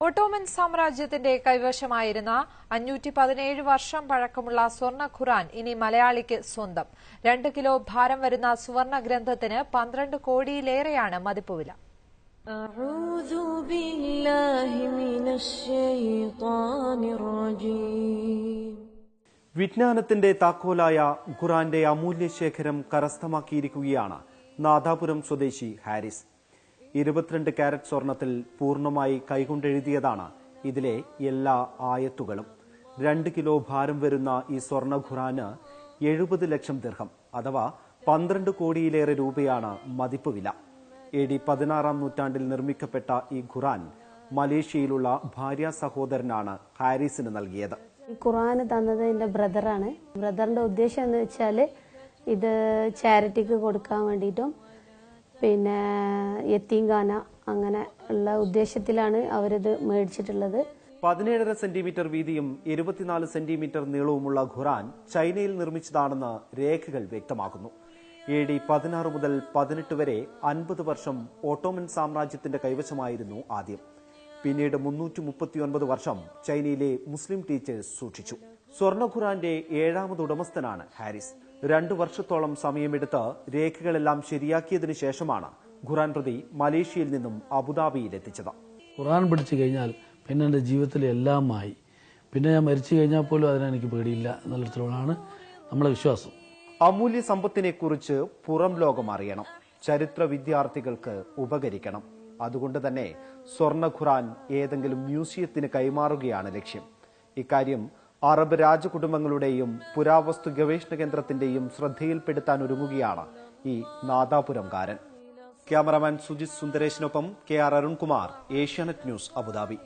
Ottoman സാമ്രാജ്യത്തിന്റെ കൈവശമായിരുന്ന 517 വർഷം പഴക്കമുള്ള സ്വർണ്ണ ഖുർആൻ ഇനി മലയാളിക്ക് സ്വന്തം. 2 കിലോ ഭാരം വരുന്ന സുവർണ ഗ്രന്ഥത്തിന് 12 കോടിയിലേറെയാണ് മതിപ്പുവില. വിജ്ഞാനത്തിന്റെ താക്കോലായ ഖുർആന്റെ അമൂല്യശേഖരം കരസ്ഥമാക്കിയിരിക്കുകയാണ് നാദാപുരം സ്വദേശി ഹാരിസ്. 22 കാരറ്റ് സ്വർണത്തിൽ പൂർണ്ണമായി കൈകൊണ്ടെഴുതിയതാണ് ഇതിലെ എല്ലാ ആയത്തുകളും. 2 കിലോ ഭാരം വരുന്ന ഈ സ്വർണ്ണ ഖുർആന് 70 ലക്ഷം ദിർഹം അഥവാ 12 കോടിയിലേറെ രൂപയാണ് മതിപ്പുവില. AD 16-ാം നൂറ്റാണ്ടിൽ നിർമ്മിക്കപ്പെട്ട ഈ ഖുർആൻ മലേഷ്യയിലുള്ള ഭാര്യ സഹോദരനാണ് ഹാരിസിന് നൽകിയത്. ഈ ഖുർആൻ തന്നത് എന്റെ ബ്രദറാണ്. ബ്രദറിന്റെ ഉദ്ദേശം എന്ന് വെച്ചാൽ ഇത് ചാരിറ്റിക്ക് കൊടുക്കാൻ വേണ്ടിയിട്ടും പിന്നെ യത്തീംഖാന അങ്ങനെ ഉള്ള ഉദ്ദേശത്തിലാണ് അവരിത് മേടിച്ചിട്ടുള്ളത്. 17.5 സെന്റിമീറ്റർ വീതിയും 24 സെന്റിമീറ്റർ നീളവുമുള്ള ഖുർആൻ ചൈനയിൽ നിർമ്മിച്ചതാണെന്ന് രേഖകൾ വ്യക്തമാക്കുന്നു. AD 16 മുതൽ 18 വരെ 50 വർഷം ഓട്ടോമൻ സാമ്രാജ്യത്തിന്റെ കൈവശമായിരുന്നു ആദ്യം. പിന്നീട് 339 വർഷം ചൈനയിലെ മുസ്ലിം ടീച്ചേഴ്സ് സൂക്ഷിച്ചു. സ്വർണ്ണ ഖുർആന്റെ 7ാമത് ഉടമസ്ഥനാണ് ഹാരിസ്. 2 വർഷത്തോളം സമയമെടുത്ത് രേഖകളെല്ലാം ശരിയാക്കിയതിനു ശേഷമാണ് ഖുർആൻ പ്രതി മലേഷ്യയിൽ നിന്നും അബുദാബിയിൽ എത്തിച്ചത്. ഖുർആൻ പഠിച്ചു കഴിഞ്ഞാൽ പിന്നെ എൻ്റെ ജീവിതത്തിൽ എല്ലാമായി. പിന്നെ ഞാൻ മരിച്ചു കഴിഞ്ഞാൽ പോലും അതിനെനിക്ക് പേടിയില്ല എന്നുള്ളതാണ് നമ്മളെ വിശ്വാസം. അമൂല്യ സമ്പത്തിനെക്കുറിച്ച് പുറം ലോകം അറിയണം, ചരിത്ര വിദ്യാർത്ഥികൾക്ക് ഉപകരിക്കണം. അതുകൊണ്ട് തന്നെ സ്വർണ്ണ ഖുർആൻ ഏതെങ്കിലും മ്യൂസിയത്തിന് കൈമാറുകയാണ് ലക്ഷ്യം. ഇക്കാര്യം അറബ് രാജകുടുംബങ്ങളുടെയും പുരാവസ്തു ഗവേഷണ കേന്ദ്രത്തിന്റെയും ശ്രദ്ധയിൽപ്പെടുത്താൻ ഒരുങ്ങുകയാണ് ഈ നാദാപുരംകാരൻ. ക്യാമറാമാൻ സുജിത് സുന്ദരേഷിനൊപ്പം KR Arunkumar, Asianet news, Abu Dhabi.